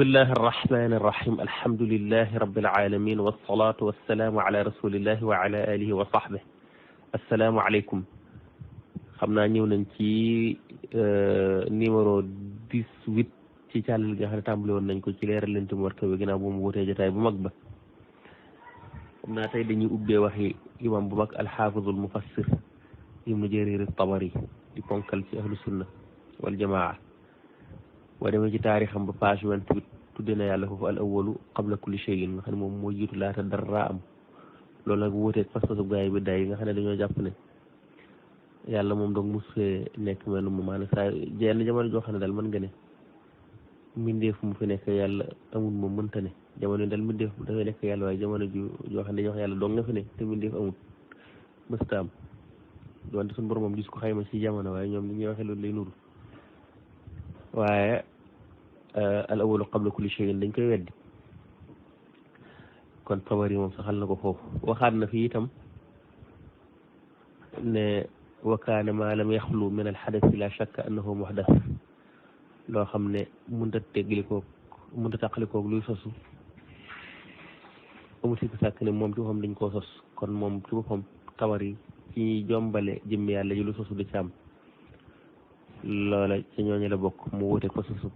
بسم الله الرحمن الرحيم الحمد لله رب العالمين والصلاة والسلام على رسول الله وعلى آله وصحبه السلام عليكم خمنا ñëw nañ ci numéro 18 ci càllal gi nga xam ne tàmbali woon nañ ko ci leeral leen tam warka bi ginnaaw bu mu wutee jotaay bu mag ba xam naa tey dañuy ubbee waxi imam bu mag alxaafizul mufassir ibnu jarir tabari di ponkal ci ahlu sunna wal jamaa boo demee ci taarixam ba page 28 tudde na yàlla foofu al awalu qabla kulli shay'in nga xam ne moom moo jiitu laata dara am loolu nag wuuteeg pas-pasu gaay bi day yi nga xam ne dañoo jàpp ne yàlla moom donc mos fee nekk mel mu maanaam saa jenn jamono joo xam ne daal mën nga ne mbindeef mu fi nekk yàlla amul moom mënta ne jamono daal mbindeef dafay nekk yàlla waaye jamono joo xam ne dañoo wax yàlla dong nga fi ne te mbindeef amul mësta am doonte suñu borom moom gis ko xayma ci jamono waaye ñoom li ñuy waxee loolu lay nuru waaye al awalu qabla kulli shay'in dañ koy weddi kon Tabari moom saxal na ko foofu waxaat na fi itam ne wa kaana maa lam yaxlu min al xadasi la shakka annahu muhdas loo xam ne mënut a teglikoog mënut a tàqalikoog luy sosu amul sikk sàkk ne moom ci boppam dañ koo sos kon moom ci boppam Tabari ci jombale jëmmi yàlla ji lu sosu di ci am loola ci ñooñu la bokk mu wute ko sosu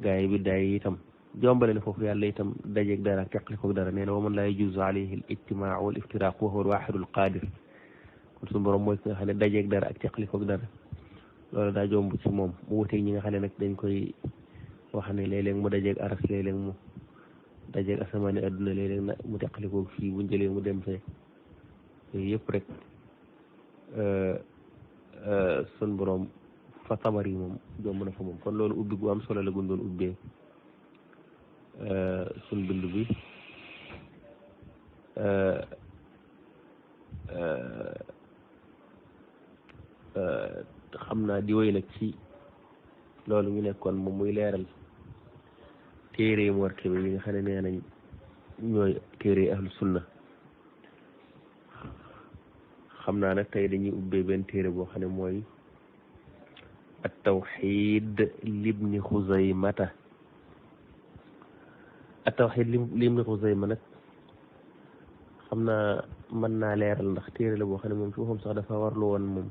gaa yi bi daay itam jombale ne foofu yàlla itam dajeeg dara teqalikoog dara nee na wa man laa yajuuzu alayhi al ijtimaa wal iftiraaq wa huwa al waaxidu al qaadir kon suñu borom mooy ki nga xam ne dajeeg dara ak teqalikoog dara loolu daa jomb ci moom mu wuteeg ñi nga xam ne nag dañ koy wax ne léeg-léeg mu dajeeg aras léeg-léeg mu dajeeg asamaani adduna léeg-léeg na mu teqalikoog fii bu jëlee mu dem fee yooyu yëpp rek sun borom fa Tabari moom jomb na fa moom kon loolu ubbi gu am solo la gundoon ubbee sun bind bi xam naa di woy nag ci loolu ñu nekkoon moom muy leeral téere Muwatta bi yi nga xam ne nee nañ ñooy téere ahlu sunna xam naa nag tey dañuy ubbee benn téere boo xam ne mooy at tawxid libni xuzaymata at tawxid libni xuzayma nag xam naa mën naa leeral ndax téere la boo xam ne moom ci boppam sax dafa warlu woon moom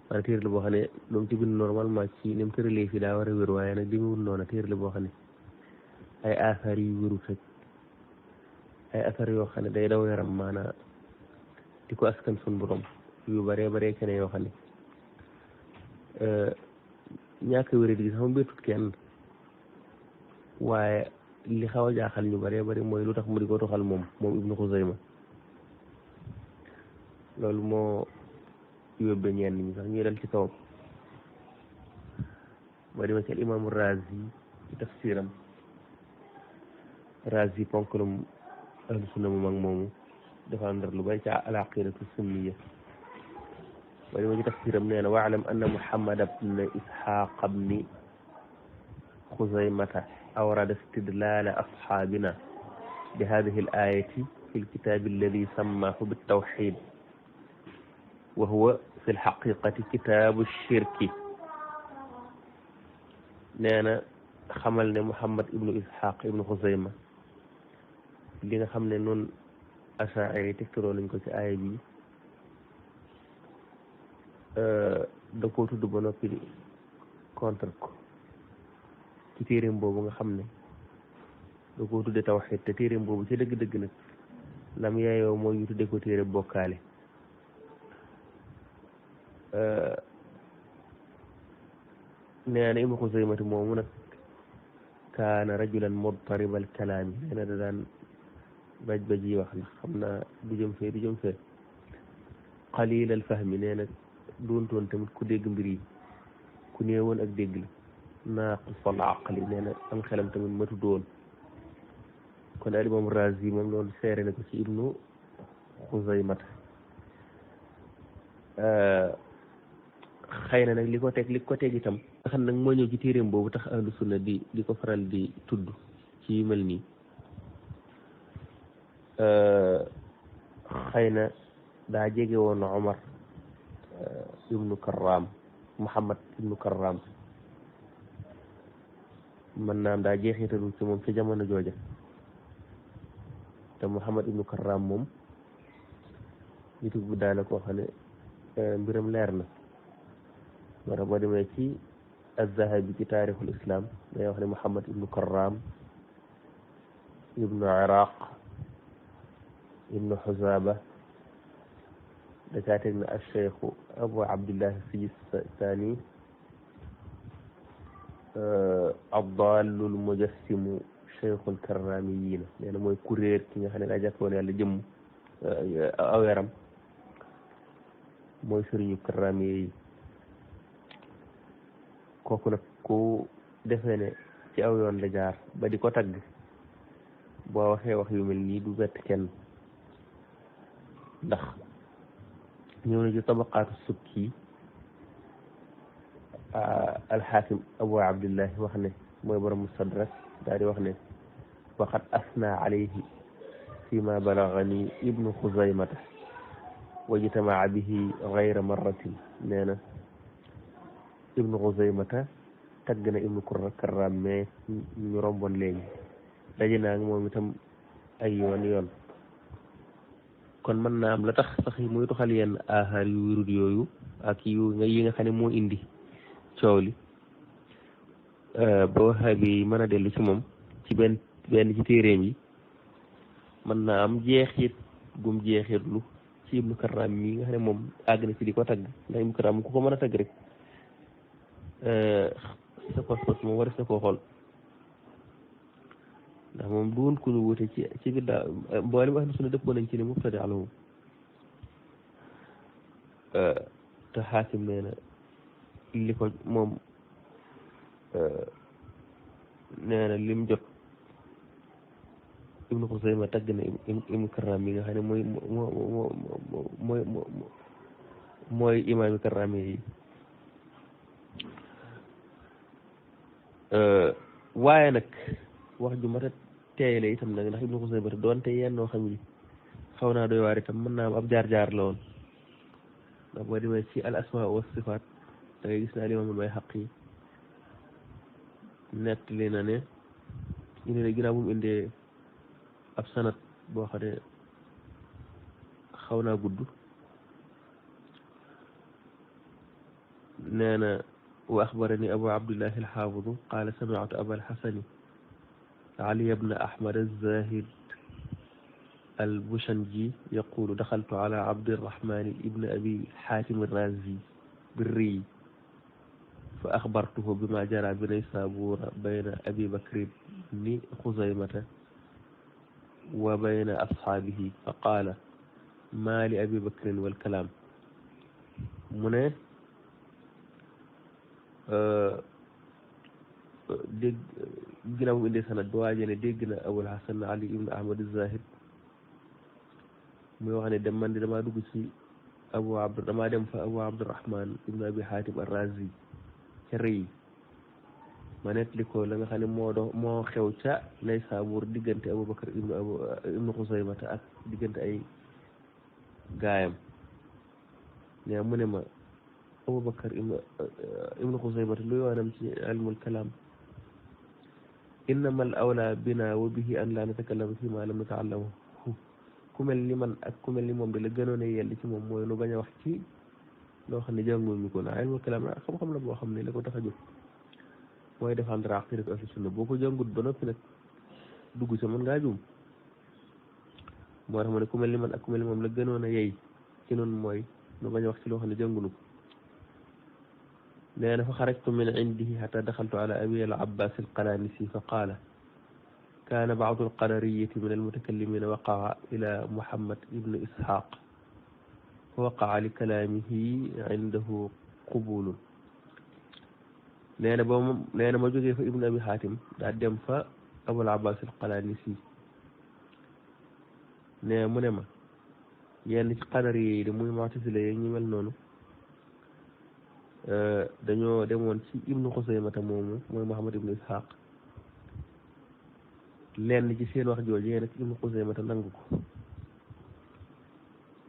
maanaam téere la boo xam ne lu mu ci bind normalement ci ni mu tëralee fii daa war a wér waaye nag di mu wut noonu téere la boo xam ne ay affaire yu wérut ak ay affaire yoo xam ne day daw yaram maanaam di ko askan sun borom yu bare bare keneen yoo xam ne ñàkk a wéri di sax mu beetut kenn waaye li xaw a jaaxal ñu bare bare mooy lu tax mu di ko toxal moom Ibnu Xuzayma loolu moo yóbbe ñenn ñi sax ñuy dal ci kawam ba dima ci al imaamu Razi ci tafsiram Razi ponkalum ahlu sunna mu mag moomu défendre lu bari ci al aqidatu sunniya ba dima ci tafsiram nee na waalam anna Muhammad ibn Ishaq ibn Xuzaymata awrada istidlala asxaabina bi hadihi al ayati fi al kitab alladi sammahu bit tawxid wa huwa fi al haqiqati kitabu shirki nee na xamal ne Muhammad ibnu Ishaq ibnu Xuzayma li nga xam ne noonu asaari tegtaloo nañ ko ci aaya bi da koo tudd ba noppi di contre ko ci téeréem boobu nga xam ne da koo tudde tawxiid te téeréem boobu ci dëgg-dëgg nag lam yaayoo mooy ñu tudde ko téere bokkaale nee na Ibnu Xuzaymati moomu nag kaana rajulan mudtaribal kalaami nee na da daan baj yi wax ndax xam naa du jëm fee qalilal fahmi nee na doontoon tamit ku dégg mbir yi ku néewoon ak dégg la naaqisal aqli nee na am xelam tamit matu doon kon al imam Razi moom loolu seere na ko ci Ibnu Xuzaymata xëy na nag li ko teg itam nga xam nag moo ñëw ci téeréem boobu tax ahlu sunna di ko faral di tudd ci yu mel nii xëy na daa jege woon Omar ibnu Karram Muhammad ibnu Karram mën naam daa jeexitalu ci moom ci jamono jooja te Muhammad ibnu Karram moom nitu bu daana koo xam ne mbiram leer na moo tax boo demee ci az-Zahabi ci taarixul islam day wax ne Muhammad ibnu Karram ibnu Iraq ibnu Xuzaba da caa teg na al-Cheikhu Abu Abdillahi Sijistani ad-Dallul Mujassimu Cheikhul Karramiyiina nee na mooy kuréer ki nga xam ne daa jàppoon yàlla jëmm aw yaram mooy sëriñu karrami yi kooku nag ku defee ne ci aw yoon la jaar ba di ko tagg boo waxee wax yu mel nii du bett kenn ndax ñëw na ci tabaqaatu subki alxaakim abu abdillahi wax ne mooy borom mustadrak daal di wax ne waqad asna alayhi fi ma balagani ibnu xuzaymata wajtamaa bihi gayra marratin nee na ibnu xuzaymata tagg na ibnu karram mais ñu romboon léegi daje naa ngi moom itam ay yoon kon mën naa am la tax sax muy tuxal yenn aaxaar yu wérut yooyu ak yi nga xam ne moo indi coow li ba waxaa bi mën a dellu ci moom ci benn ci téeréem yi mën naa am jeexit gum jeexitlu ci ibnu karram mi nga xam ne moom àgg na ci di ko tagg ndax ibnu karram ku ko mën a tagg rek sa pas-pas moom war na koo xool ndax moom du woon ku ñu wute ci biddaa mboolem ahlu sunna dëppoo nañ ci ne mubtadi la moom te xaakim nee na li ko moom nee na lim jot ibnu Xusayma tagg na ibnu Karram mi nga xam ne mooy imaami Karram yi waaye nag wax ju mat a teeyale itam nag ndax ibnu Xusayma te doonte yennoo xam yi xaw naa doy waar itam mën naa am ab jaar-jaar la woon ndax boo demee ci al asmaa wa sifaat da ngay gis ne alimaam al-Bayhaqi nettali na ne ñu ne ginnaaw bu mu indee ab sanat boo xam ne xaw naa gudd nee na wa axbarani abu abdillahi alxaafidu qaala sami'tu abal xasani ali ibn ahmad az-zahid al-bushanji yaqulu daxaltu ala abdirrahmani ibn abi xaatim ar-razi birri fa axbartuhu bima jara bi naysabura bayna abi bakri ibni xuzaymata wa bayna ashaabihi fa qaala maa li abi bakrin wal kalaam mu ne dégg ginnaaw mu indee sanad ba waajee ne dégg na abul hasan ali ibn ahmad az-zahid muy wax ne dem man di damaa dugg ci damaa dem fa abu abdurrahman ibn abi hatim ar-razi ca rëy ma nettali ko la nga xam ne moo xew ca Naysaabuur diggante abubakar ibnu xusaymata ak diggante ay gaayam ne mu ne ma abubakar ibnu xusaymata lu yoonam ci ilmul kalaam innama al awla bina wa bihi an la natakallama fi ma lam nata'allamu ku mel ni man ak ku mel ni moom de la gënoon a yell ci moom mooy nu bañ a wax ci loo xam ne jànguñu ko na ilmul kalaam xam-xam la boo xam ne la ko tax a jóg mooy défendre aqidatu ahlu sunna boo ko jàngut ba noppi nag dugg sa mën ngaa juum moo tax ma ne ku mel ni man ak ku mel ni moom la gënoon a yey ci noonu mooy nu bañ a wax ci loo xam ne jàngunu ko nee na fa xarajtu min indihi xata daxaltu ala abi al abbas al qalanisi fa qaala kaana baadu al qadariyati min al mutakallimina waqaa ila muhammad ibnu ishaq fa waqaa li kalaamihi indahu qubulun nee na ma jógee fa ibnu abi xaatim daa dem fa abul abbas al qalanisi ne mu ne ma yenn ci qadar yi de muy mu'tazila yi ñu mel noonu dañoo demoon ci ibnu xusaymata moomu mooy muhammad ibnu ishaq lenn ci seen wax jooju yéen ak ibnu xusaymata nangu ko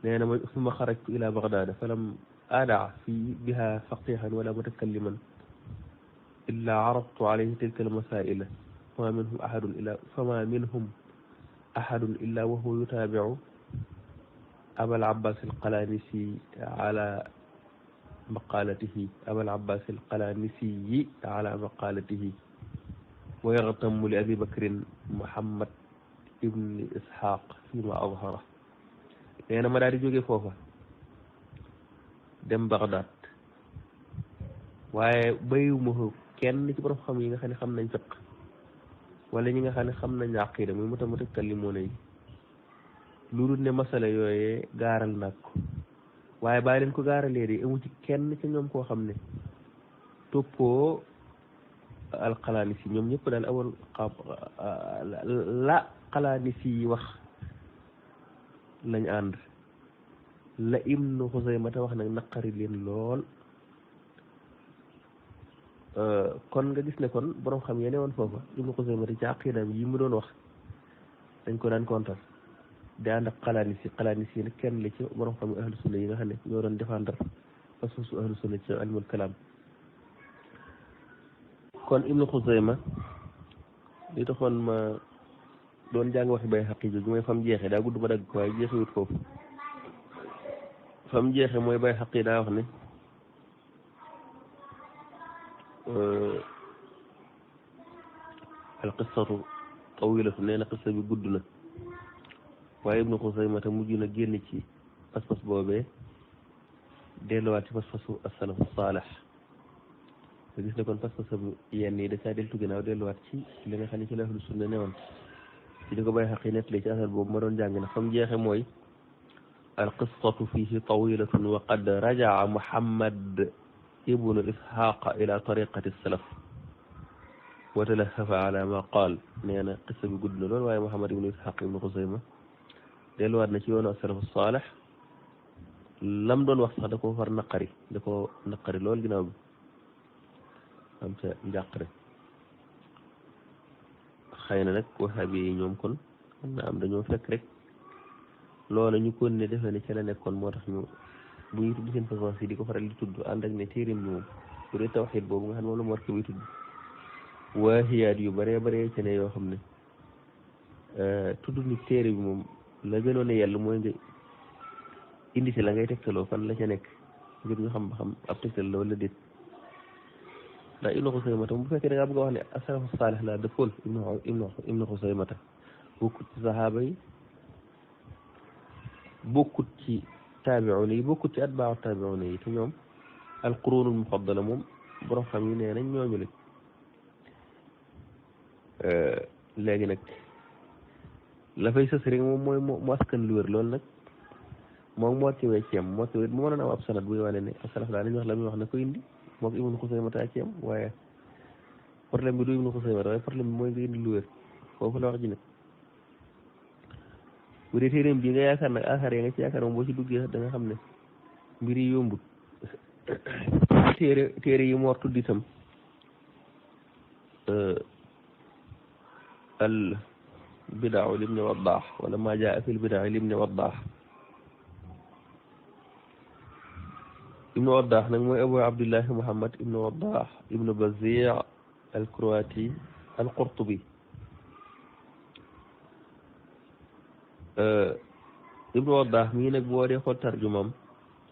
nee na ma suma xarajtu ila baghdad falam adaa fi biha faqihan wala mutakalliman إلا عرضت عليه تلك المسائل فما منهم أحد إلا وهو يتابع أبا العباس القلانسي على مقالته ويغتم لأبي بكر محمد ابن إسحاق فيما أظهره لأن ما داري جوجي فوفا dem Bagdad waaye bayuma ko kenn ci borom xam yi nga xam ne xam nañ fiq wala ñi nga xam ne xam nañ aqida muy mutakallimuna yi lu dul ne masala yooyee gaaral nag ko waaye bàyyi leen ko gaaralee de amu ci kenn ci ñoom koo xam ne toppoo alqalaanisi ñoom ñëpp daal awal la qalaanisi yi wax lañ ànd la Ibnu Xuzayma te wax nag naqari leen lool kon nga gis ne kon borom xam yene woon foofa Ibnu Xuzayma te ci aqidaam yi mu doon wax dañ ko daan kontaan di ànd ak xalaanisi nag kenn la ci borom xam ahlu sunna yi nga xam ne ñoo doon défendre pas-pasu ahlu sunna ci ilmul kalaam kon Ibnu Xuzayma li taxoon ma doon jàng waxi Bayhaqi jooju mooy fam jeexe daa gudd ba dagg ko waaye jeexewut foofu fam jeexe mooy Bayhaqi daa wax ne al qissatu tawilatu nee na qissa bi gudd na waaye Ibnu Xuzayma te mujj na génn ci pas-pas boobee delluwaat ci pas-pasu as-salafu saalih nga gis ne kon pas-pasam yenn yi da caa deltu ginnaaw delluwaat ci li nga xam ne ci la ahlu sunna newoon ci di ko Bayhaqi nettali ci asar boobu ma doon jàng na fam jeexe mooy القصة فيه طويلة وقد رجع محمد ابن إسحاق إلى طريقة السلف وتلهف على ما قال نينا قصة بقدنا لول ويا محمد ابن إسحاق ابن خزيمة ديلو وادنا ci yoonu السلف الصالح lam doon wax sax da ko far naqari lool ginnaaw bi am ca njàqare xëy na nag wahabi yi ñoom kon xam na am dañoo fekk rek loola ñu kon ne defe ne ca la nekkoon moo tax ñu bu ñuy tudd seen façon si di ko faral di tudd ànd ak ne téerim bi moom bu dee tawxiid boobu nga xam ne moom la mu war ko buy tudd waahiyaat yu baree baree ca ne yoo xam ne tudd ni téere bi moom la gënoon a yell mooy nga indi ci la ngay tegtaloo fan la ca nekk ngir ñu xam ba xam ab tegtal la wala déet ndax Ibnu Xusaymata bu fekkee da ngaa bëgg a wax ne asalafu saalih la dëppool Ibnu Xusaymata bokkut ci saxaaba yi bokkut ci taabi'uun yi bokkut ci atbaa'u taabi'uun yi te ñoom alquruunul mufaddala moom borom xam yi nee nañ ñooñu lañ léegi nag la fay sës rek moom mooy mu askan lu wér loolu nag moom moo ci wecceem moo ci wér bu mënoon am ab sanad buy wane ne asalaf daal nañu wax la muy wax na ko indi moo ko Ibnu Xusaymata ci am waaye problème bi du Ibnu Xusaymata waaye problème bi mooy nga indi lu wér foofu la wax ji nag bu dee téeréem bi nga yaakaar nag asar ya nga ci yaakaar moom boo ci duggee da nga xam ne mbir yi yombut téere yi mu war tudd itam al bidaa libni Waddah wala ma jaa fi l bidaa libni Waddah ibnu Waddah nag mooy Abu Abdillahi Muhammad ibnu Waddah ibnu Bazi' al Kroati al Qurtubi ibnu Waddah mii nag boo dee xool tarjumam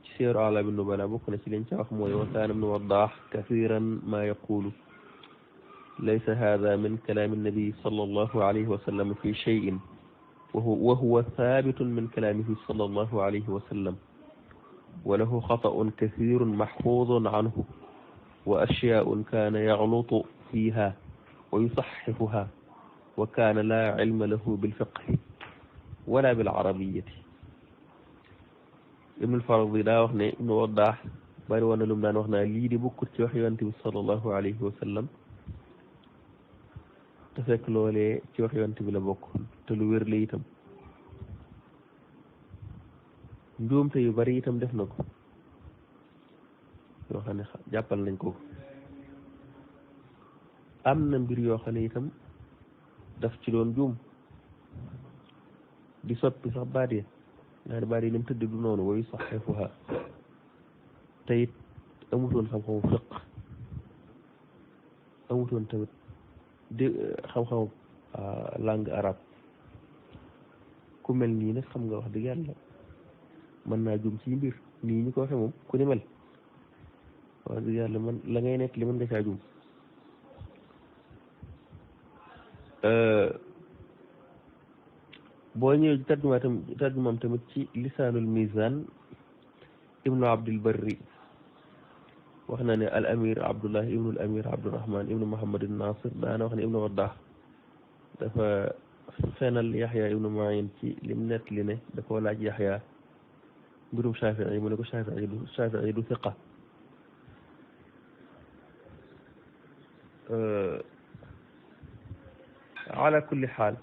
ci Siyar A'laami Nubala bokk na ci liñ ca wax mooy wa kaana ibnu Waddah kathiran ma yaqulu laysa hada min kalaami nabi sallallahu alayhi wa sallam fi shay'in wa huwa thabitun min kalaamihi sallallahu alayhi wa sallam wa lahu xata'un kathirun mahfuzun anhu wa ashya'un kaana yaghlutu fiha wa yusaxxifuha wa kaana la ilma lahu bilfiqhi wala bil arabiyyati Ibn al-Faradi daa wax ne Ibnu Waddah bari woon na lu mu daan wax naa lii di bokkut ci wax Yonent bi sallallahu alayhi wa sallam te fekk loolee ci wax Yonent bi la bokk te lu wér la itam njuumte yu bari itam def na ko yoo xam ne jàppal nañ ko am na mbir yoo xam ne itam daf ci doon juum di soppi sax baat yi nga ne baat yi ni mu tëdd du noonu woyu sax xefuha te it amutoon xam-xamu fiq amutoon tamit xam-xamu langue arabe ku mel nii nag xam nga wax dëgg yàlla mën naa jum ci mbir nii ñu ko waxee moom ku ni mel wax dëgg yàlla man la ngay nekk li mën nga caa jum boo ñëwee ci tarjumaam tamit ci lisaanul mizan ibnu abdul barri wax na ne al amir abdullah ibnu al amir abdurahman ibnu muhammad nasir daana wax ne ibnu waddah dafa fenal yaxya ibnu ma'in ci lim nett li ne da koo laaj yaxya mbirum shafii mu ne ko shafii du thiqa ala kulli xaal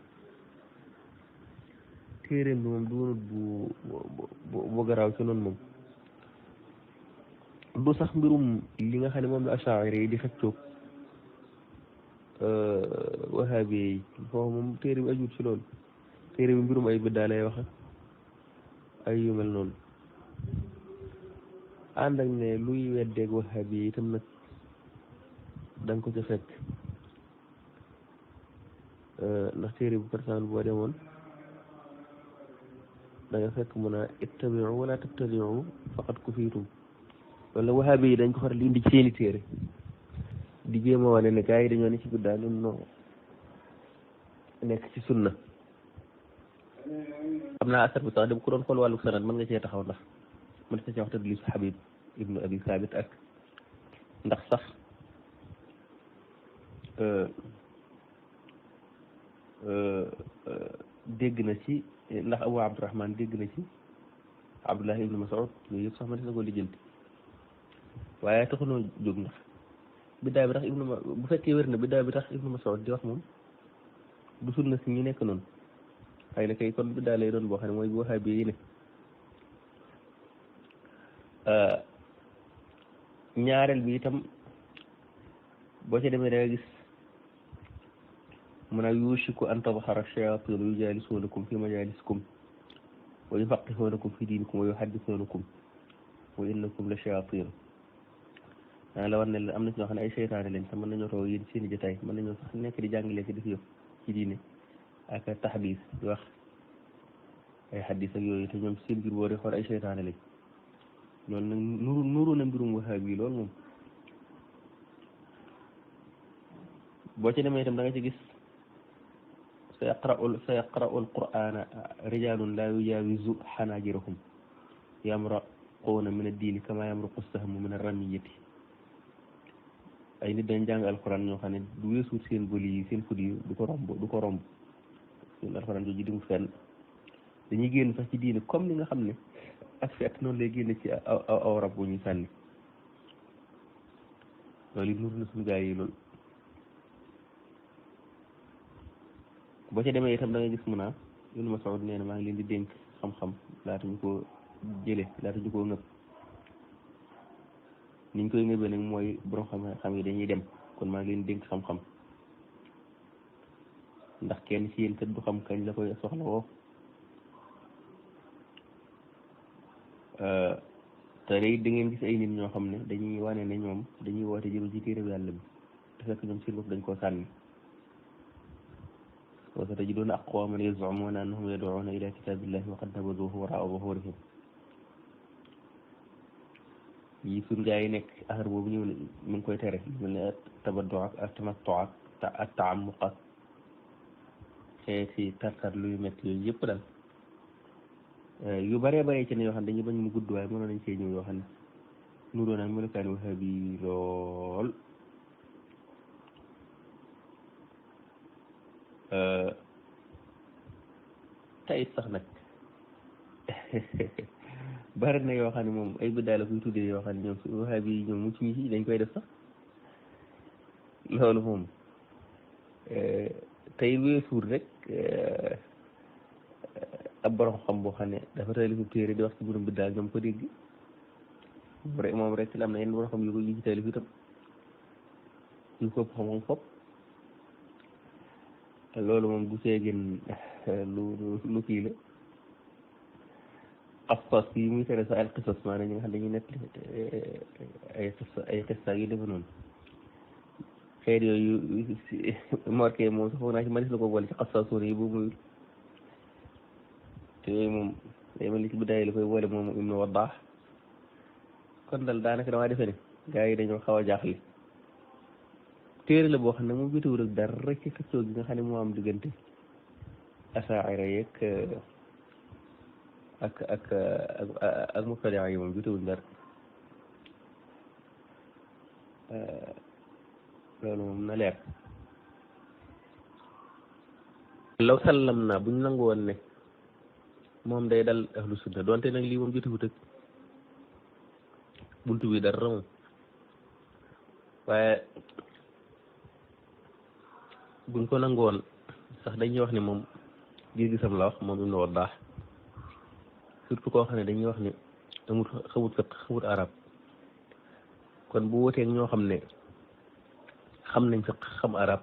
téeréem bi moom doonut bu garaaw ci noonu moom du sax mbirum li nga xam ne moom la achaari yi di xëccoog wahabi yi foofu moom téere bi ajut ci loolu téere bi mbirum ay biddaa lay wax ay yu mel noonu ànd ak ne luy weddeeg wahabi yi itam nag da nga ko ca fekk ndax téere bu persaan boo demoon da nga fekk mun a ittabiu wala tattabiu faqad kufiitum loolu la wahabi yi dañ ko faral di indi ci seeni téere di jéem a wane ne gars yi dañoo ne ci biddaa ñun noo nekk ci sunna xam naa asar bi sax dem ku doon xool wàllu sanad mën nga cee taxaw ndax mën nga cee wax tadlis Habib ibnu Abi Sabit ak ndax sax dégg na ci ndax Abu Abdurahman dégg na ci Abdullah ibnu Mas'ud yooyu yëpp sax ma des na ko lijjanti waaye taxunoo jóg ndax biddaa bi tax bu fekkee wér na biddaa bi tax ibnu Mas'ud di wax moom du sunna si ñu nekk noonu xëy na kay kon biddaa lay doon boo xam ne mooy boo xaay bi yi ne ñaareel bi itam boo ci demee da nga gis mun a yushiku an tadhara shayaatinu yujalisuunakum fi majalisikum wa yufaqihuunakum fi diinikum wa yuhaddisuunakum wa innakum la shayaatiin la war ne la am na ci ñoo xam ne ay seytaane lañ te mën nañoo toog yéen seen i jotaay mën nañoo sax nekk di jàngalee ci def yëf ci diine ak taxdiis di wax ay xaddis ak yooyu te ñoom seen biir boo dee xool ay seytaane lañ loolu nag nuru na mbirum wahaab yi loolu moom boo ci demee itam da nga ci gis sa yaqra'u al-qur'ana rijalun la yujawizu xanaajirahum yamraquuna min ad-diini kama yamruqu as-sahmu min ar-ramiyati ay nit dañ jàng alquran ñoo xam ne du weesuut seen bëli yi seen fut yi du ko romb seen alquran jooju di mu fenn dañuy génn sax ci diine comme li nga xam ne ak fekk noonu lay génne ci aw rab bu ñuy sànni loolu it nur na suñu gaay yi loolu boo ci demee itam da nga gis mun a Ibnu Mas'ud nee na maa ngi leen di dénk xam-xam laata ñu ko jële laata ñu ko ngëb niñ koy ngëbee nag mooy borom xam yi dañuy dem kon maa ngi leen di dénk xam-xam ndax kenn ci yéen kat du xam kañ la koy soxla woo te léegi da ngeen gis ay nit ñoo xam ne dañuy wane ne ñoom dañuy woote jëm ci téere yàlla bi te fekk ñoom seen bopp dañ koo sànni wa satajiduna aqwaman yaz'umuna annahum yad'una ila kitabillahi wa qad nabaduhu wara'a zuhurihim yi suñ gaa yi nekk affaire boobu ñëw ne mi ngi koy tere mel ne tabaddu ak tamattu ak ta'ammuq ak xeeti tartar luy métti yooyu yëpp daal yu bëree bëri ci ne yoo xam ne dañuy bañ mu gudd waaye mënoon nañ cee ñëw yoo xam ne nuroo nag melokaani wahabi lool tey sax nag bari na yoo xam ne moom ay biddaa la koy tuddee yoo xam ne ñoom su wahabi yi ñoom mucc ñi ci dañ koy def sax loolu moom tey weesuur rek ab borom xam boo xam ne dafa taalifu téere di wax ci mbirum biddaa ñoom ko dégg moom rek la am na yenn borom xam yu ko yi ci taalif itam yu ko xam-xam fopp loolu moom du seegin lu kii la xas-xas yi muy tere sax ay xisas maanaam ñi nga xam dañuy nekk ay xissa yu defe noonu xeet yooyu marqué moom sax foog naa ci manis la ko boole ci xasaasoon yi bu muy te yooyu moom day mel ni ci bidaay la koy boole moom Ibnu Waddaax kon dal daanaka damaa defe ne gars yi dañoo xaw a jaaxle téere la boo xam ne moom jotewul ak dara ci xëccoo gi nga xam ne moo am diggante asaa'ira yeeg ak mubtadi'a yi moom jotewul dara loolu moom na leer law sallam naa buñ nangu woon ne moom day dal ahlu sunna donte nag lii moom jotewut ak buntu bi dara moom waaye buñ ko nangu woon sax dañuy wax ne moom gis-gisam la wax moom Ibnu Waddaax surtout koo xam ne dañuy wax ne amut xamut fiq xamut arab kon bu woteeg ñoo xam ne xam nañ fiq xam arab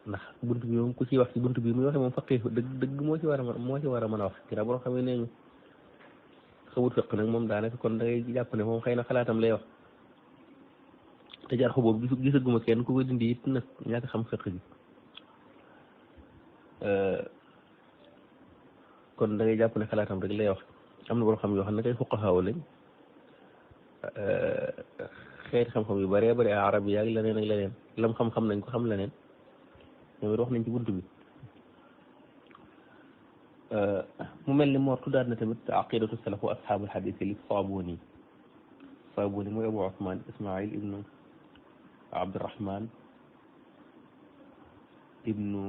ndax bunt bi moom ku ciy wax ci bunt bi muy waxe moom faqih dëgg moo ci war a mën a wax ginnaaw boo xam ne nee ñu xamut fiq nag moom daanaka kon da ngay jàpp ne moom xëy na xalaatam lay wax te jaar xo boobu gisaguma kenn ku ko dindi it nag ñàkk xam fiq gi kon da ngay jàpp ne xalaatam rek lay wax am na boo xam yoo xam ne kay fuqahaa lañ xeeti xam-xam yu bëree bëri arab yi ak leneen ak leneen lam xam-xam nañ ko xam leneen ñoom it wax nañ ci buntu bi mu mel ni moo tuddaat na tamit aqidatu salaf wa ashaabul hadith li Sabuni mooy Abu Usman Ismail ibnu Abdurrahman ibnu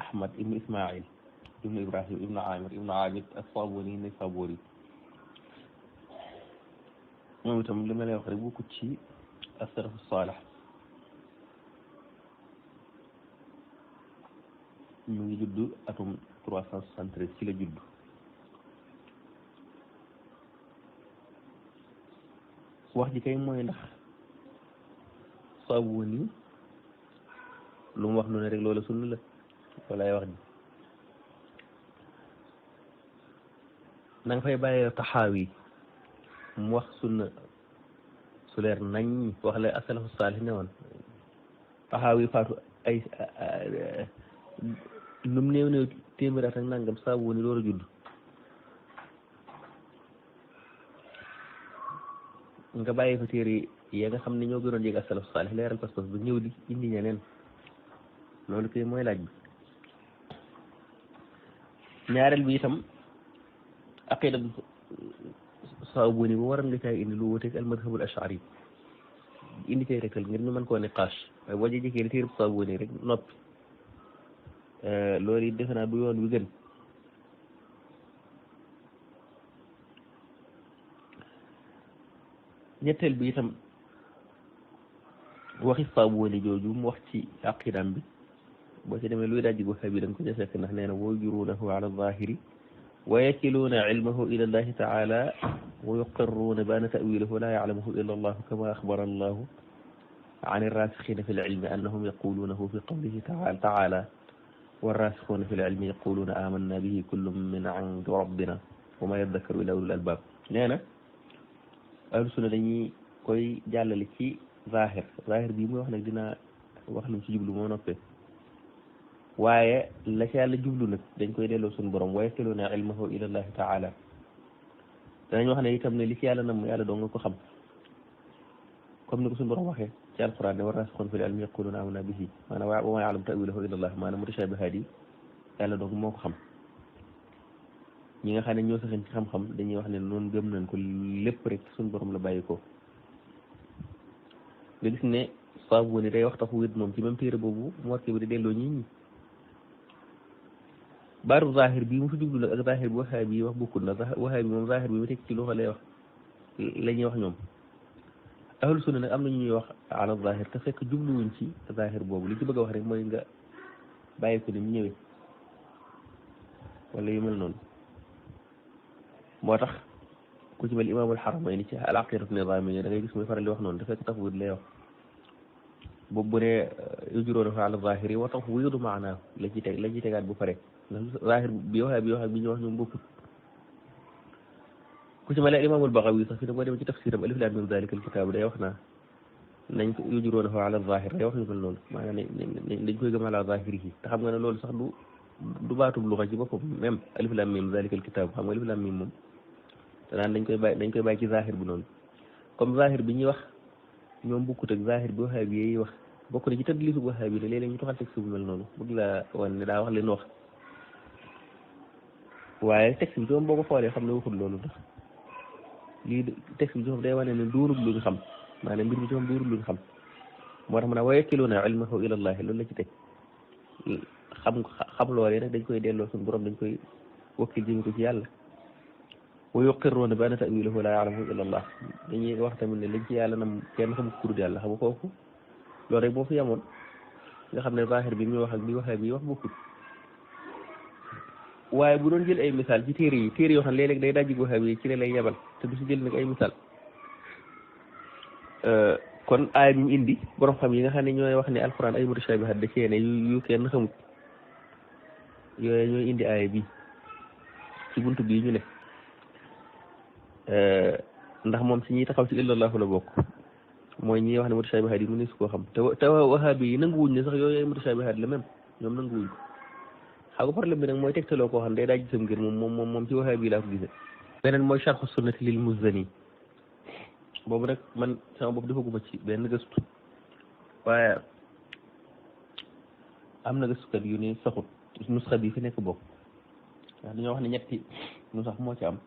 Ahmad ibnu Ismail ibnu Ibrahim ibnu Amir ibnu Abid as-Sabuni ne Saburi moom itam li ma lay wax rek bokkut ci as-salaf as-salih mu ngi judd atum 373 ci la judd wax ji kay mooy ndax Sabuni lu mu wax nu ne rek loola sunna la walaay wax ji na nga fay bàyyee Taxaawi mu wax sunna su leer nañ wax la as-salafu saalih ne woon Taxaawi faatu ay lu mu néew néew téeméer at ak nangam Sabuni door a judd nga bàyyi fa téere yi nga xam ne ñoo gënoon jege as-salafu saalih leeral pas-pas ba ñëw di indi ñeneen loolu kay mooy laaj bi ñaareel bi itam aqida Sabuni bu waroon nga caay indi lu wuteeg al-madhabul ash'ari indi cay rekal ngir ñu mën koo niqaash waaye boo jëkkee téere Sabuni rek noppi loolu it defe naa du yoon wi gën ñetteel bi itam waxi Sabuni jooju mu wax ci aqidam bi boo ci demee luy dajji waxa bi da nga ko ca fekk ndax nee na wa yujurunahu ala zahiri wa yakiluuna ilmahu ila allahi taala wa yuqirruuna bi anna ta'wilahu la ya'lamuhu illa allah kama axbara allahu an irrasixina fi lilmi annahum yaquluunahu fi qawlihi taala والراسخون في العلم يقولون آمنا به كل من عند ربنا وما يذكر إلا أولو الألباب nee na ahlu sunna dañuy koy jàllale ci zahir bii muy wax nag dina wax nañ ci jublu moo noppee waaye la ci yàlla jublu nag dañ koy delloo suñu borom wa yakiluna ilmahu ila allahi taala danañ wax ne itam ne li ci yàlla nam yàlla doo nga ko xam comme ni ko suñu borom waxee ci alquran ne warraasixuuna fil ilmi yaquluuna aamanna bihi maanaam wa maa ya'lamu ta'wiilahu illa Allah maanaam mutashaabihaat yi yàlla donc moo ko xam ñi nga xam ne ñoo saxeen ci xam-xam dañuy wax ne noonu gëm nañ ko lépp rek suñu borom la bàyyi ko nga gis ne Sabuni day wax tafwiid moom ci même téere boobu mu war bi di delloo ñi baaru zahir bi mu fi jublu nag ak zahir bi waxaa bi wax bokkul na waxaa bi moom zahir bi mu teg ci loxo lay wax la ñuy wax ñoom ahlu sunna nag am na ñuy wax ala zahir te fekk jubluwuñ ci zahir boobu li ci bëgg a wax rek mooy nga bàyyi ko ni mu ñëwee wala yu mel noonu moo tax ku ci mel imaamul xaramayni ci al aqidatu nizaamiyya da ngay gis muy faral di wax noonu te fekk tafwiid lay wax boobu bu ne yujuruunahu ala zahiri wa tafwiidu maanaahu la ci tegaat bu pare ndax zahir bi waxee bi ñu wax ñoom bokkut ku ci mel ne imaamul Baxawi sax fi ne boo demee ci tafsiram alif laam miim zaalikal kitaab day wax naa nañ ko yujuroon fa ala zahir day wax yu mel noonu maanaam dañ koy gëm ala zahir yi te xam nga ne loolu sax du baatub luxa ci boppam même alif lam mim zalikal kitab xam nga alif lam mim moom te naan dañ koy bàyyi ci zahir bi noonu comme zahir bi ñuy wax ñoom bukkut ak zahir bi waxaabi yi wax bokk na ci tëdd lisu waxaabi ne léeg-léeg ñu toxal texte bu mel noonu bëgg laa wan ne daa wax leen wax waaye texte bi ci moom boo ko xoolee xam ne waxul loolu ndax lii texte bi ci moom day wane ne duurub luñ xam maanaam mbir bi ci moom duurub luñ xam moo tax mu ne wa yakkiluuna ilmahu ila llahi loolu la ci teg xam loolee nag dañ koy delloo suñu borom dañ koy wakkil jëmi ko ci yàlla wa yuqirruuna bi anna ta'wiilahu laa ya'lamuhu illa allah dañuy wax tamit ne lañ ci yàlla nam kenn xamu ko yàlla xamu kooku loolu rek moo fi yamoon nga xam ne zahir bi muy wax ak bi waxee bi wax bokkut waaye bu doon jël ay misaal ci téere yoo xam ne léeg-léeg day dajji waxee bi ci la lay yebal te du si jël nag ay misaal kon aay bi mu indi borom xam yi nga xam ne ñooy wax ne alquran ay mutashabihat da cee ne yu kenn xamut yooyu ñooy indi aay bi ci buntu bii ñu ne ndax moom si ñuy taxaw ci illallahu la bokk mooy ñi wax ne mutashabihat yi mu ne su koo xam te wahabi yi nanguwuñ ne sax yooyu ay mutashabihat la même ñoom nanguwuñ ko xam nga problème bi nag mooy tegtaloo koo xam ne day daaj gisam ngir moom ci wahabi yi laa ko gisee beneen mooy sharh sunnati lil Muzani boobu nag man sama bopp defaguma ci benn gëstu waaye am na gëstukat yu ne saxut nusxa bi fi nekk bokk ndax dañoo wax ne ñetti nu sax moo ci am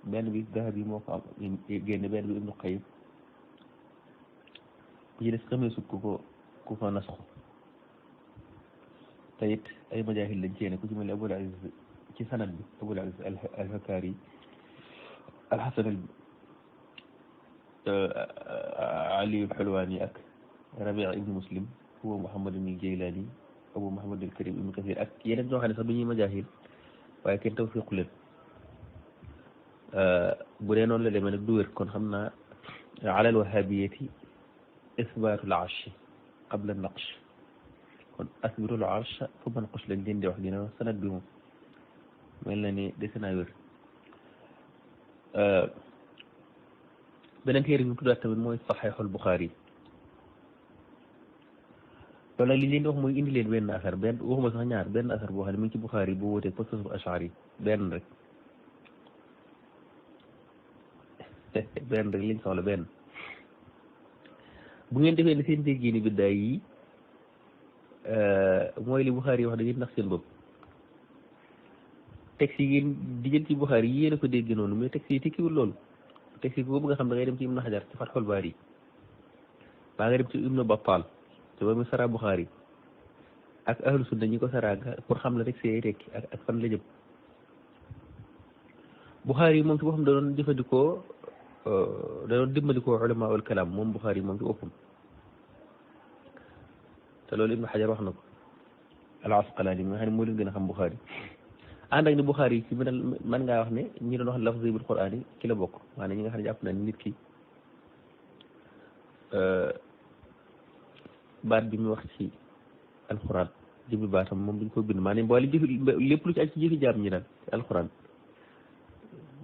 benn bi Dahabi moo ko am génne benn bi Ibnu Qayyim bu ci des xamee sut ku ko nasxu te it ay majaahil lañ ceene ku ci mel ne Abul Aziz ci sanad bi Abul Aziz al-Hakari al-Hasan Ali al-Hulwani ak Rabi' ibn Muslim Abu Muhammad al-Jaylani Abu Muhammad al-Karim ibn Kathir ak yeneen ñoo xam ne sax du ñuy majaahil waaye kenn tawfiqu leen bu dee noonu la demee nag du wér kon xam naa ala al-wahhabiyati isbaatul arsh qabla an-naqsh kon asbitul arsh thumma naqsh lañ leen di wax dina sanad bi moom mel na ni dese naa wér beneen téere bi mu tuddaat tamit mooy saxiixul Buxaari loolu nag li leen di wax mooy indi leen benn affaire benn waxuma sax ñaar benn affaire boo xam ne mu ngi ci Buxaari bu wóoteeg pas-pasu Ash'ari benn rek benn rek liñ soxla benn bu ngeen defee ne seen dégg ni biddaay yi mooy li Buxaari yi wax da ngeen nax seen bopp texte yi ngeen di jël ci Buxaari yi yéen a ko dégg noonu mais texte yi tekkiwul loolu texte yi ko bëgg nga xam da ngay dem ci Ibnu Hajar ci Fathul Baari baa nga dem ci Ibnu Battal te ba mu sara Buxaari ak ahlu sunna ñi ko sara pour xam la texte yi tekki ak fan la jëm Buxaari yi moom ci boppam da doon jëfandikoo da doon dimbandikoo ulama wal kalaam moom Buxaari yi moom ci boppam te loolu Ibnu Hajar wax na ko al-Asqalaani mi nga xam ne moo leen gën a xam Buxaari ànd ak ni Buxaari yi ci mën ngaa wax ne ñi doon wax lafzi bil Qur'aan yi ci la bokk maanaam ñi nga xam ne jàpp na nit ki baat bi mu wax ci alxuraan jëmmi baatam moom duñ ko bind maanaam boole jëfi lépp lu ci ak ci jëfi jaam ñi daal ci alxuraan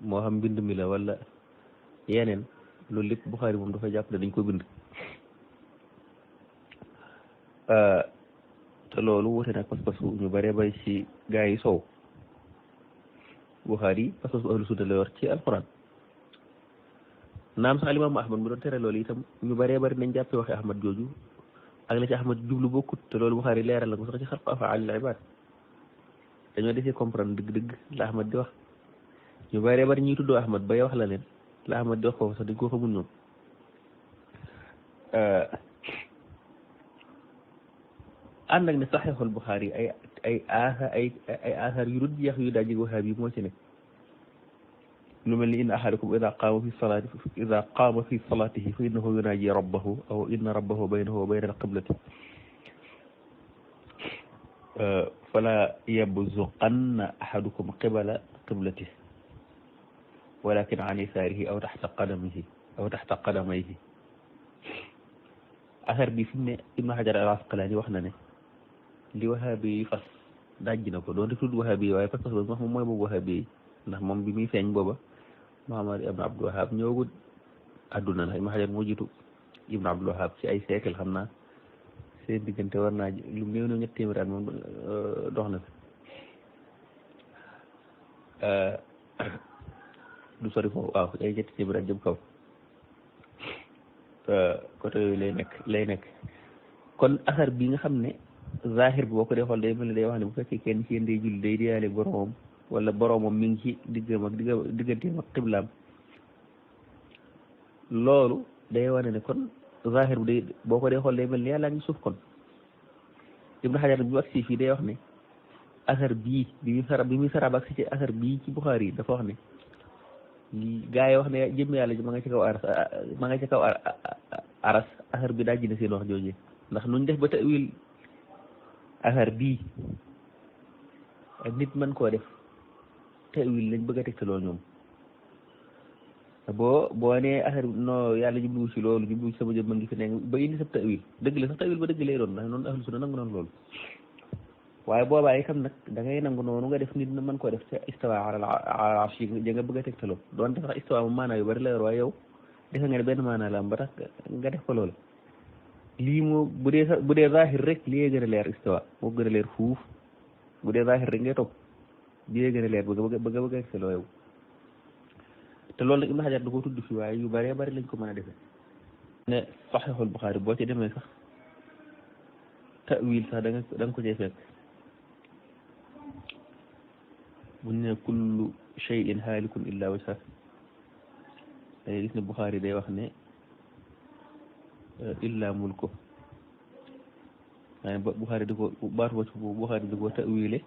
moo xam mbind mi la wala yeneen loolu lépp Buxaari moom dafa jàpp ne dañ ko bind te loolu wute nag pas-pasu ñu bëree bay ci gaa yi sow Buxaari pas-pasu ahlu sunna la yor ci alxuraan naam sax alimaamu Ahmad mu doon tere loolu itam ñu bëree bëri nañ jàppee waxe Ahmad jooju ak la ci Ahmad jublu bokkut te loolu Buxaari leeral la ko sax ci xalqu af'aalil ibaad dañoo defee comprendre dëgg-dëgg la Ahmad di wax ñu bëree bëri ñuy tuddoo Ahmad bay wax la leen la Ahmad di wax foofu sax dañ koo xamul ñoom ànd ak ne saxiixul Buxaari ay athar yu dul jeex yu daje waxaab yi moo ci ne lu mel ni inna ahadakum ida qaama fi salaatihi fa innahu yunaaji rabbahu aw inna rabbahu baynahu wa bayna alqiblati fala yabzuqanna ahadukum qibala qiblatihi walakin an yasaarihi aw taxta qadamayhi affaire bi fi mu ne Ibnu Hajar al-Asqalaani wax na ne li wahaabi yi fas dajji na ko doon di tudd wahaabi yi waaye fas fas ba moom mooy boobu wahaabi yi ndax moom bi muy feeñ booba Muhammad ibn Abdul Wahab ñëwagul àdduna ndax Ibnu Hajar moo jiitu Ibn Abdul Wahab ci ay siècle xam naa seen diggante war naa lu néew na ñetti téeméer at moom dox na du sori foofu waaw ay ñetti téeméer at jëm kaw côté yooyu lay nekk kon asar bi nga xam ne zahir bi boo ko dee xool day mel ne day wax ne bu fekkee kenn ci yéen day julli day diyaale boromam wala boromam mi ngi ci digganteem ak xiblaam loolu day wane ne kon zahir bi day boo ko dee xool day mel ne yàlla ngi suuf kon Ibn Hajar bi mu agsi fii day wax ne asar bii bi muy sara ba agsi ci asar bii ci Buxaari yi dafa wax ne gaa yi wax ne jëmm yàlla ji ma nga ci kaw aras asar bi daa jine seen wax jooje ndax nuñ def ba tawil asar bii ak nit mën koo def tawil lañ bëgg a tegtaloo ñoom boo nee asar no yàlla jubluwu ci loolu jubluwu ci sama jëm ma ngi fi nekk ba indi sab tawil dëgg la sax tawil ba dëgg lay doon ndax noonu ahlu sunna nangu noonu loolu waaye boobaa itam nag da ngay nangu noonu nga def nit na mën koo def te istawa ala arsh yi nga bëgg a tegtaloo doon sax istawa mu maanaa yu bari la yor waaye yow defe nga ne benn maanaa la am ba tax nga def ko loolu lii moo bu dee zahir rek lii gën a leer istawa moo gën a leer fuuf bu dee zahir rek ngay topp lii gën a leer bëgg a tegtaloo yow te loolu nag Ibn Hajar da ko tudd fi waaye yu bëree bëri lañ ko mën a defee ne Sahihul Bukhari boo ci demee sax ta'wil sax da nga ko cee fekk buñ ne kullu shay'in haalikun illa wajhah day gis ne Bukhari day wax ne illa mulku waaye Bukhari di ko baatu wacc bu Bukhari di ko ta'wile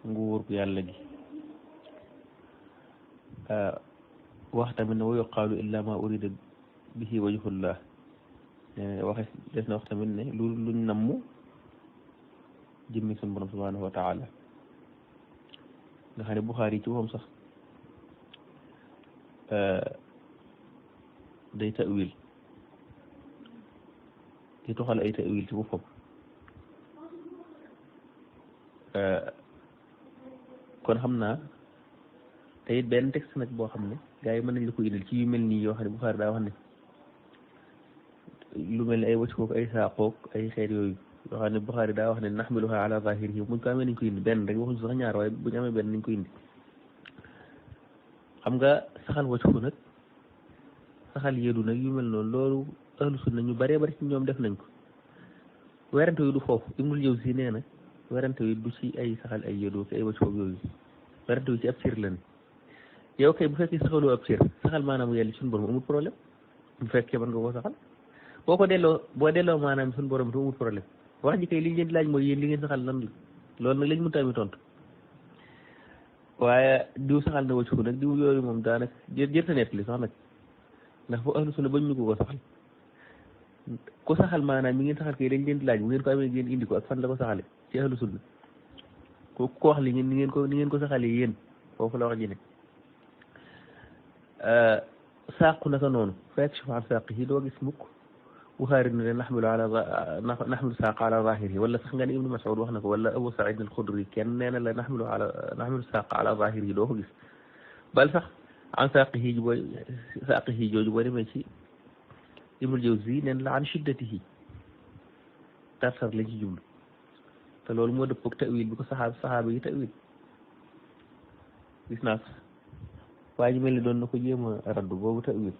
nguur yàlla gi wax tamit ne wa yuqaalu illa ma urida bihi wajhullah waxe des na wax tamit ne luñ namm jëmmi sun borom subhanahu wa taala nga xam ne Buxaari ci moom sax day ta'wil di toxal ay ta'wil ci boppam kon xam naa te it benn texte nag boo xam ne gaa yi mën nañ la ko indil ci yu mel nii yoo xam ne Buxaari daa wax ne lu mel ne ay wacc kook ay saaqook ay xeet yooyu yoo xam ne Buxaari daa wax ne naxmiluha ala zahirihi buñ ko amee nañ ko indi benn rek waxuñ sax ñaar waaye buñ amee benn nañ ko indi xam nga saxal wacc ko nag saxal yéedu nag yu mel noonu loolu ahlu sunna ñu bëree bëri ci ñoom def nañ ko werante yu du foofu Ibnul Jawzi nee na werante yu du ci ay saxal ay yéedu ak ay wacc kook yooyu werante yu ci ab sir la ne yow kay bu fekkee saxaloo ab sir saxal maanaam yàlla suñu borom amul problème bu fekkee mën nga koo saxal boo delloo maanaam suñu borom te amul problème wax ji kay li ngeen laaj mooy yéen li ngeen saxal lan la loolu nag lañ mënta ami tontu waaye diw saxal na wacc ko nag diw yooyu moom daanaka jërta nett li sax nag ndax fu ahlu sunna bañ ñu ko saxal ku saxal maanaam mi ngeen saxal kay dañ leen di laaj bu ngeen ko amee ngeen indi ko ak fan la ko saxale ci ahlu sunna ko wax li ngeen ni ngeen ko saxalee yéen foofu la wax ji ne saaqu naka noonu fekk an saaq yi doo gis mukk Buxaari ne naxmilu saaq ala zahirihi wala sax nga ne Ibnu Mas'ud wax na ko wala Abu Saïd al-Xudri kenn nee na la naxmilu saaq ala zahirihi doo ko gis bal sax an saaqihi jooju boo demee ci Ibnul Jawzi neen la an shiddatihi tartar lañ ci jublu te loolu moo dëppoo ak ta'wil bi ko saxaaba yi ta'wil gis naa sax waa ji mel ni doon na ko jéem a raddu boobu ta'wil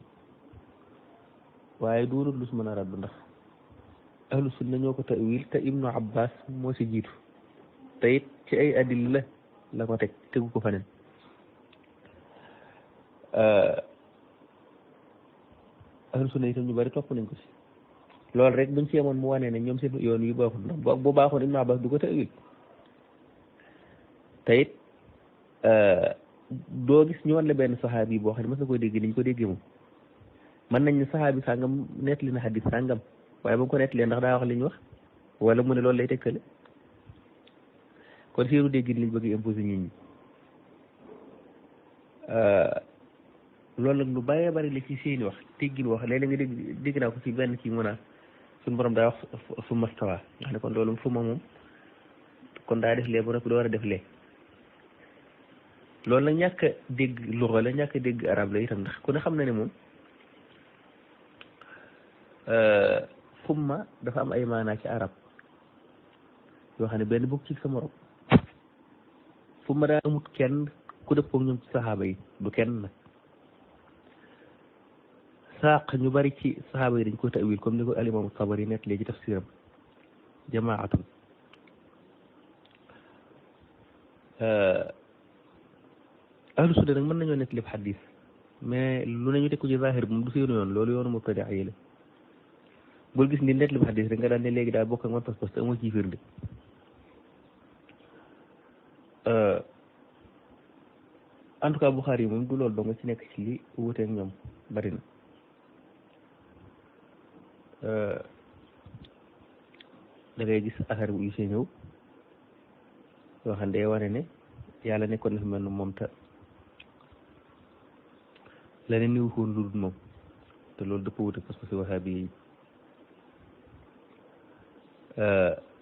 waaye doonul lu su mën a raddu ndax ahlu sunna ñoo ko ta'wil te Ibnu Abbas moo si jiitu te it ci ay adilla la ko tegu ko faneen ahlu sunna itam ñu bari topp nañ ko si loolu rek buñ ci yemoon mu wane ne ñoom seen yoon yu baaxul ndax bu baaxoon Ibnu Abbas du ko ta'wil te it doo gis ñu wan la benn saxaabi boo xam ne mas na koy dégg niñ ko déggee moom mën nañ ne saxaabi sàngam nettali na xadis sàngam waaye ba mu ko nettalee ndax daa wax li ñu wax wala mu ne loolu lay tegtale kon seenu dégg liñ bëgg imposé nit ñi loolu nag lu bëree bëri la ci seeni wax teggin wax léeg-léeg nga dégg naa ko ci benn kii mun a suñu borom daa wax fu mastawa nga xam ne kon loolu fu ma moom kon daa def lee bu noppi doo war a def lee loolu nag ñàkk a dégg luxa la ñàkk a dégg arab la itam ndax ku ne xam na ne moom summa dafa am ay maanaa ci arab yoo xam ne benn bokk ci sa morom summa daa amut kenn ku dëppoog ñoom ci saxaaba yi du kenn nag saaq ñu bari ci saxaaba yi dañ ko tawil comme ni ko alimaamu Tabari nekk léegi tafsiram jamaatun ahlu sunna nag mën nañoo nekk lépp xadis mais lu nañu teg ko ci zahir bi moom du seenu yoon loolu yoonu mubtadi yi la bul gis ni nekk lépp xadis rek nga daan ne léegi daal bokk ak man pas-pas te amoo ci firnde en tout cas Buxaari yi moom du loolu doo nga ci nekk ci li wuteeg ñoom bari na da ngay gis affaire bu yu see ñëw yoo xam ne day wane ne yàlla nekkoon na fi mel ni moom te leneen ni waxoon lu dul moom te loolu dafa wute parce que wahaabi yi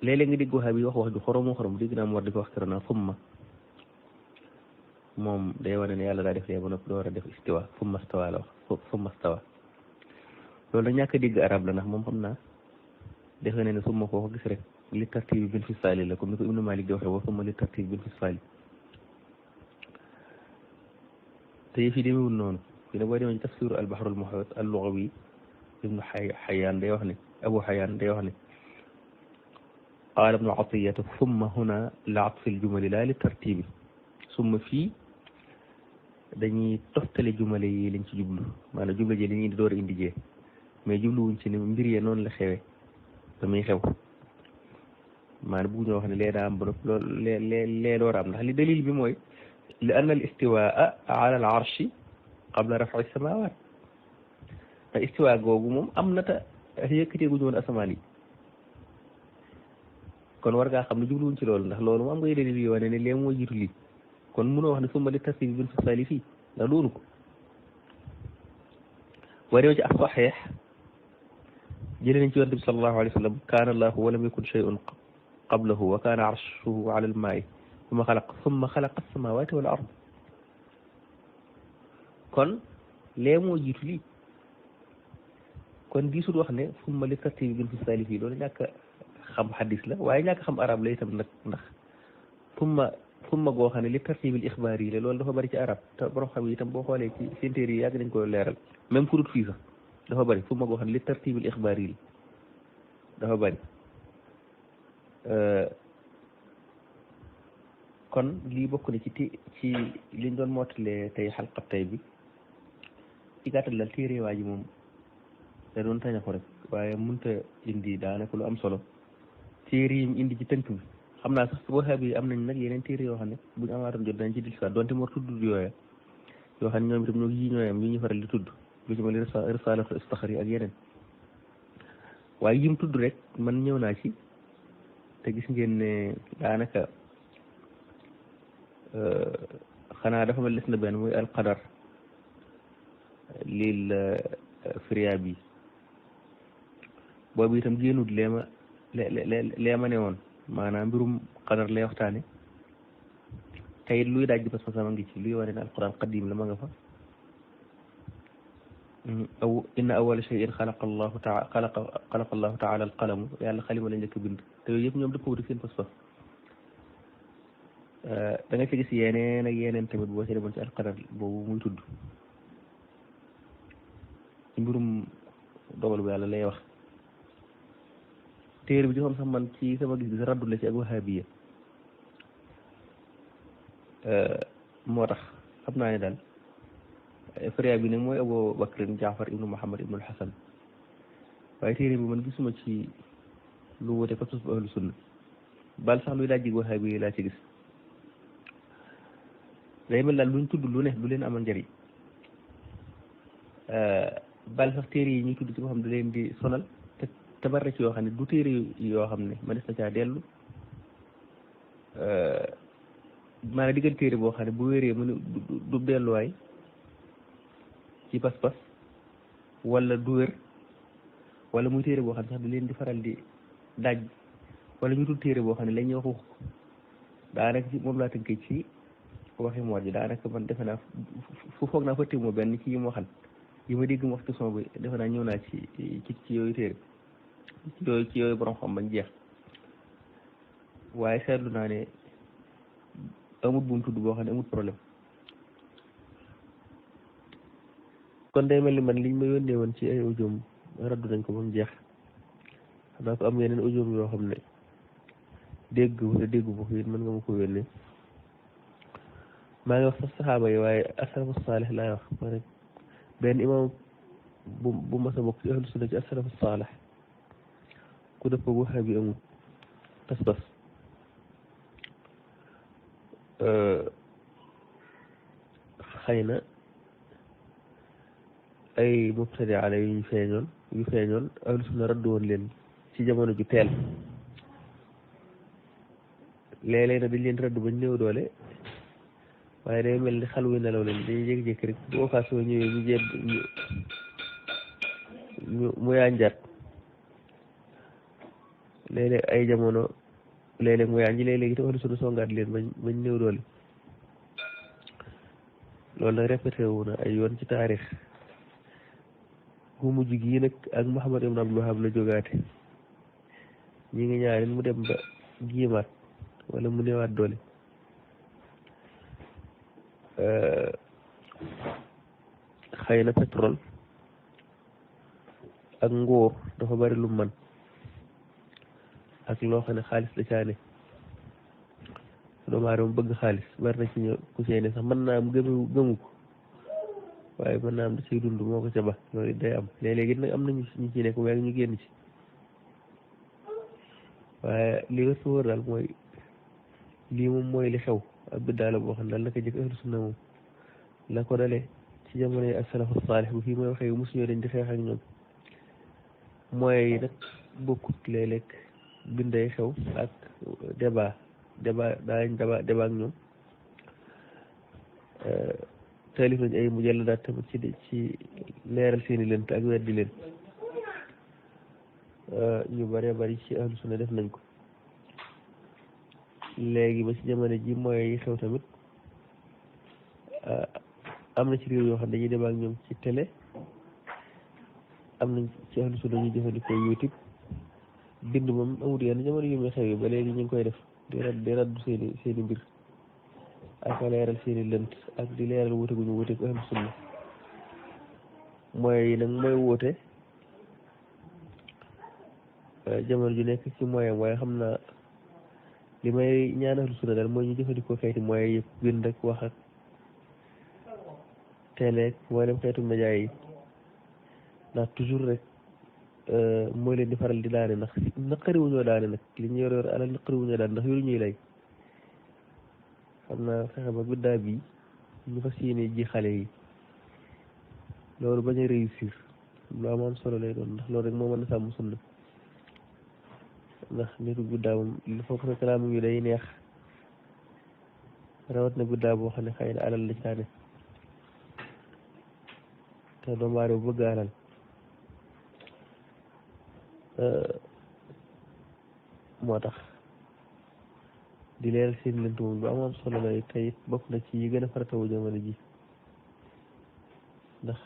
léeg-léeg nga dégg wahaabi yi wax ju xorom dégg naa mu war di ko wax keroog naa summa moom day wane ne yàlla daa def lee ba noppi door a def istiwa summa stawa la wax summa stawa loolu nag ñàkk a dégg arab la ndax moom xam naa defe na ne summa koo ko gis rek li tartibi bin fisaali la comme ni ko Ibnu Malik di waxee wa summa li tartibi bin fisaali te yëf yi demewul noonu fi ne boo demee ci tafsiru al-Bahr al-Muhit al-Lughawi Ibnu Hayyan day wax ne Abu Hayyan day wax ne qaala Ibnu Atiyata summa huna li atfi al-jumali laa li tartibi summa fii dañuy toftale jumale yi lañ ci jublu maanaam jumla ji li ñuy door a indi jee mais jubluwuñ ci ne mbir yee noonu la xewee damay xew maanaam bu ñu wax ne lee daa am ba loolu lee door a am ndax li dalil bi mooy li anna al istiwaa ala al arshi qabla raf'i samawat te istiwaa googu moom am na ta yëkkatee gu ñu woon asamaan yi kon war ngaa xam ne jubluwuñ ci loolu ndax loolu mu am ngay dalil yi wane ne lee moo jiitu lii kon mënoo wax ne summa li tartibi bin fisaali fii ndax doonu ko boo demee ci as-Saxiix jëlee nañ ci Yonent bi sallallahu alayhi wa sallam kaana Allaahu wa lam yakun shay'un qablahu wa kaana arshuhu ala al-maa'i summa xalaqa as-samaawaati wal ard kon lee moo jiitu lii kon diisul wax ne summa li tartibi bin fisaali fii loolu ñàkk xam xadis la waaye ñàkk xam arab la itam nag ndax summa goo xam ne li tartibil ixbaar yi la loolu dafa bari ci arab te borom xam yi itam boo xoolee ci seen téere yi yàgg nañ ko leeral même furut fii sax dafa bari summa goo xam ne li tartibil ixbaar yi la dafa bari kon lii bokk na ci liñ doon mootalee tey xalqat tey bi ci gàttal la téere waa ji moom da doon taña ko rek waaye mënta indi daanaka lu am solo téere yi indi ci tënk bi xam naa sax wahaabi yi am nañ nag yeneen téere yoo xam ne buñu amaatoon jot dañ ci dil sa donte moo tudd yooya yoo xam ne ñoom itam ñoo yi ñooyam yi ñu faral di tudd lu ci mel ni risalatu istaxari ak yeneen waaye yim tudd rek man ñëw naa ci te gis ngeen ne daanaka xanaa dafa mel des na benn muy alqadar lil Firyaabi boobu itam génnut leema ne woon maanaam mbirum qadar lay waxtaane tey luy daaj di pas pasama ngi ci luy wane ne alquran qadim la ma nga fa aw inna awwala shay'in xalaqa allahu taala alqalamu yàlla xalima la njëkk bind te yooyu yëpp ñoom dëpp wuti seen pas-pas da nga ci gis yeneen ak yeneen tamit boo ci demoon ci alqadar boobu muy tudd ci mbirum dogal bu yàlla lay wax téere bi ci xam sax man ci sama gis-gis raddu la ci ak wahabiya moo tax xam naa ne daal Firyaabi bi nag mooy Abu Bakrin Jaafar ibnu Muhammad ibnu Hasan waaye téere bi man gisuma ci lu wute pas-pas bu ahlu sunna bal sax luy laaj wahabiya laa ci gis day mel daal luñ tudd lu ne du leen amal njëriñ bal sax téere yi ñuy tudd ci boo xam ne da leen di sonal te bari ci yoo xam ne du téere yoo xam ne ma des na caa dellu maanaam diggal téere boo xam ne bu wéree mu ne du delluwaay ci pas-pas wala du wér wala muy téere boo xam ne sax da leen di faral di daaj wala ñu tudd téere boo xam ne la ñuy wax daanaka ci moom laa tënkee ci waxi moo ji daanaka man defe naa fu foog naa fëtte moo benn ci yi mu waxal yi ma dégg mu wax ci son bi defe naa ñëw naa ci yooyu téere ci yooyu borom xam bañ jeex waaye seetlu naa ne amut bu mu tudd boo xam ne amut problème kon day mel ni man liñ ma yónnee woon ci ay audio raddu nañ ko ba mu jeex xam naa ko am yeneen audio yoo xam ne dégg wala dégg bu ko it mën nga ma ko yónnee maa ngi wax sax saxaaba yi waaye asalafu saalih laay wax ma rek benn imam bu mas a bokk ci ahlu sunna ci asalafu saalih ku dëpp bu waxa bi amul pas-pas xëy na ay mubtadi ala yu feeñoon ahlu sunna raddu woon leen ci jamono ju teel léeg-léeg nag dañ leen raddu bañ néew doole waaye day mel ni xal wu nelaw leen dañuy jékki-jékki rek bu occasion ñëwee mu yaanjaat léeg-léeg ay jamono léeg-léeg mu yaanji léeg-léeg itam ahlu sunna songaat leen bañ néew doole loolu nag répété wu na ay yoon ci taarix bu mujj gii nag ak Muhammad ibn Abdul Wahab la jógaate ñi ngi ñaarin mu dem ba giimaat wala mu newaat doole xëy na pétrole ak nguur dafa bari lu man ak loo xam ne xaalis la caane doomu aadama bëgg xaalis bari na ci ñëw ku seene sax mën naa am gëmu ko waaye mën naa am da ciy dund moo ko ca ba loolu day am léeg-léegi nag am nañu ñu ci nekk waaye ñu génn ci waaye li nga fi wóor daal mooy lii moom mooy li xew ak biddaa la boo xam ne daal naka jëkk ahlu sunna moom la ko dalee ci jamono yi ak salafu saalih bu fii mooy waxee mosuñoo dañ di xeex ak ñoom mooy yi nag bokkut léeg-léeg binday xew ak débat daañ débat ak ñoom taalif nañ ay mujalladaat tamit ci leeral seeni lënt ak weddi leen ñu bëree bëri ci ahlu sunna def nañ ko léegi ba ci jamono ji mooy yi xew tamit am na ci réew yoo xam ne dañuy débat ak ñoom ci télé am nañ ci ahlu sunna ñu jëfandikoo YouTube bind moom amul yenn jamono yu muy xew yi ba léegi ñu ngi koy def di raddu seeni mbir ak leeral seeni lënt ak di leeral wute gu ñu wute ko ahlu sunna mooy nag mooy woote jamono ju nekk ci moyen waaye xam naa li may ñaan ahlu sunna daal mooy ñu jëfandikoo xeeti moyen yëpp bind ak wax ak télé mooy dem xeetu média yi ndax toujours rek mooy leen di faral di daane ndax naqari wuñoo daane nag li ñu yor alal naqari wuñoo daane ndax yoru ñuy lay xam naa fexe ba biddaa bi ñu fas yéene ji xale yi loolu bañ a réussir lu am solo lay doon ndax loolu rek moo mën a sàmm sunna ndax nitu biddaa moom il faut que kalaamu ngi day neex rawat na biddaa boo xam ne xëy na alal la caane te doomu aadama bëgg alal moo tax di leeral seen lënt moom bu amoon solo la tey bokk na ci yi gën a faratawu jamono ji ndax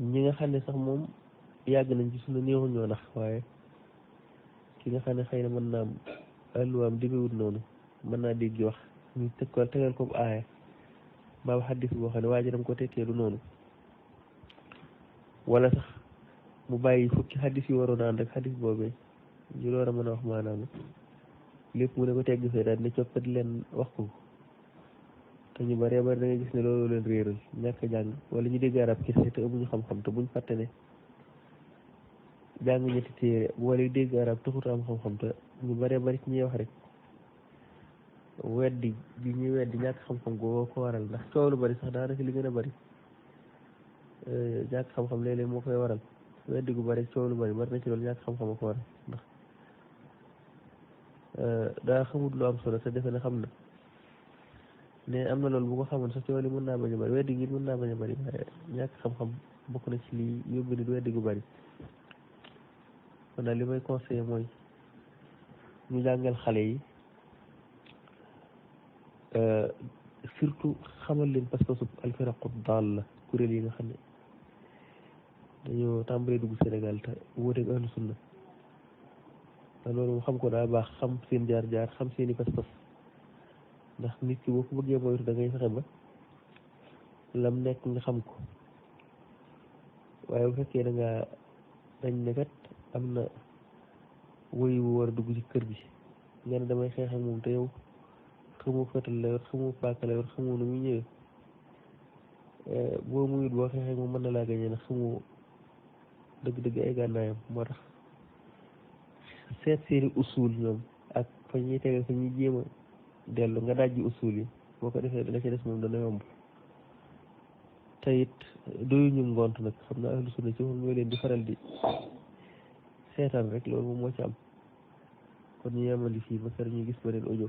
ñi nga xam ne sax moom yàgg nañ ci sunu néewu ñoo nax waaye ki nga xam ne xëy na mën naa am alluwaam demewut noonu mën naa dégg wax ñu tegal ko aaya mbaa xaddis boo xam ne waa ji dam ko tekkeelu noonu wala sax mu bàyyi fukki xaddis yi waroon a ànd ak xaddis boobee ñu door a mën a wax maanaam lépp mu ne ko tegg fee daal ne coppat leen wax ko te ñu bëree bëri da nga gis ne loolu leen réeral ñàkk jàng wala ñu dégg arab kese te amuñu xam-xam te buñ fàtte ne jàng ñetti téere wala dégg arab taxut am xam-xam te ñu bëree bëri ci ñuy wax rek weddi bi ñuy weddi ñàkk xam-xam goo ko waral ndax coow lu bëri sax daanaka li gën a bëri ñàkk xam-xam léeg-léeg moo koy waral weddi gu bëri coow lu bëri na ci loolu ñàkk xam-xam a ko waral ndax daa xamut lu am solo te defe na xam na ne am na loolu bu ko xamoon sax coow li mën naa bañ a bëri weddi gi mën naa bañ a bëri waaye ñàkk xam-xam bokk na ci li yóbbu nit weddi gu bëri kon daal li may conseillé mooy ñu jàngal xale yi surtout xamal leen pas-pasu alfiraqu daal la kuréel yi nga xam ne dañoo tàmbalee dugg Sénégal te wuuteeg ahlu sunna te loolu mu xam ko daa baax xam seen jaar-jaar xam seeni pas-pas ndax nit ki boo ko bëggee moytu da ngay fexe ba lam nekk nga xam ko waaye bu fekkee da ngaa dañ ne kat am na woy wu war a dugg ci kër gi nga ne damay xeex ak moom te yow xamoo fetal la yor xamoo paaka la yor xamoo nu muy ñëwee boo muyut boo xeex ak moom mën na laa gañe nag xamoo dëgg-dëgg ay gànnaayam moo tax seet seeni usul ñoom ak fa ñuy tege fa ñuy jéem a dellu nga dajji usul yi boo ko defee la ca des moom dana yomb te it doyuñu ngont nag xam naa ahlu sunna ci moom ñoo leen di faral di seetaan rek loolu moom moo ci am kon ñu yemandi fii ba kër ñu gis beneen audio